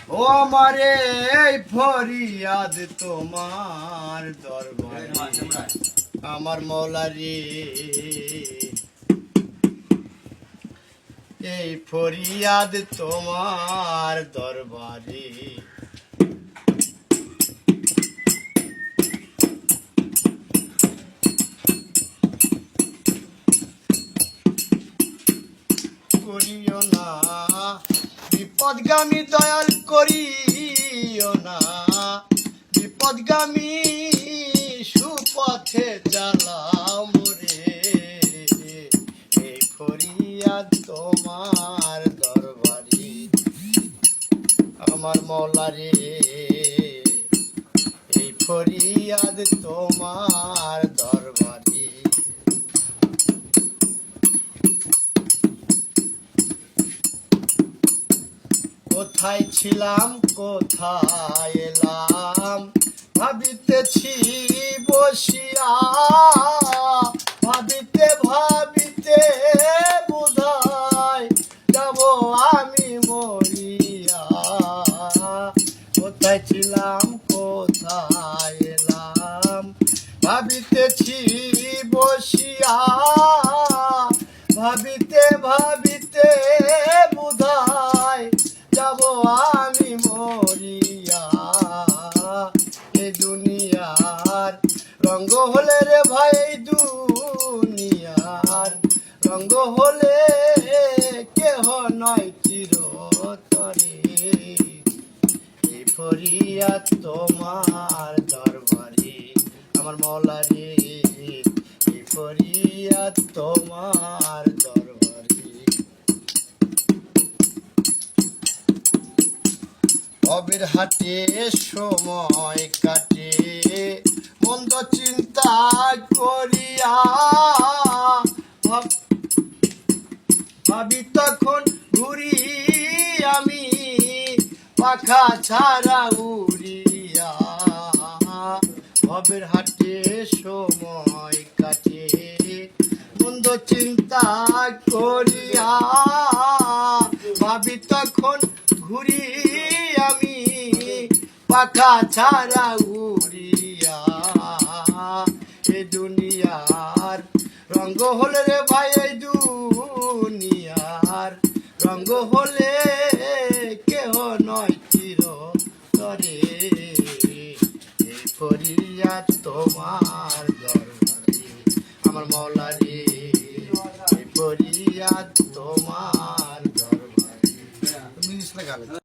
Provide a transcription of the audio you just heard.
ও আমারে এই ফরিয়াদ তোমার দরবারে আমার মৌলারি এই ফরিয়াদ তোমার দরবারে করিও না বিপদগামী দয়াল করিও না বিপদগামী সুপথে চালাও মোরে এই ফরিয়াদ তোমার দরবারে আমার মৌলারে এই ফরিয়াদ তোমার দরবারে কোথায় ছিলাম কোথায় এলাম ভাবিতেছি বসিয়া ভাবিতে ভাবিতে বোধহয় যাব আমি মরিয়া কোথায় ছিলাম কোথায় এলাম ভাবিতেছি বসিয়া ভাবিতে ভাবিতে বোধহয় যাব আমি মরিয়া এ দুনিয়ার রঙ্গ হলে রে ভাই দুনিয়ার রঙ্গ হলে কেহ নয় চিরতরে এই ফরিয়াদ তোমার দরবারে আমার মৌলারে এই ফরিয়াদ তোমার দরবারে ভবের হাটে সময় কাটে মন্দ চিন্তা করিয়া ভাবি তখন ঘুরি আমি পাখা ছাড়া উড়িয়া ভবের হাটে সময় কাটে মন্দ চিন্তা করিয়া ভাবি তখন ঘুরি আমি পাখা ছাড়া উড়িয়া এ দুনিয়ার রঙ্গ হলে রে ভাই এই দুনিয়ার রঙ্গ হলে কেহ নয় চিরতরে এই ফরিয়াদ তোমার দরবারে আমার মৌলারে এই ফরিয়াদ তোমার দরবারে।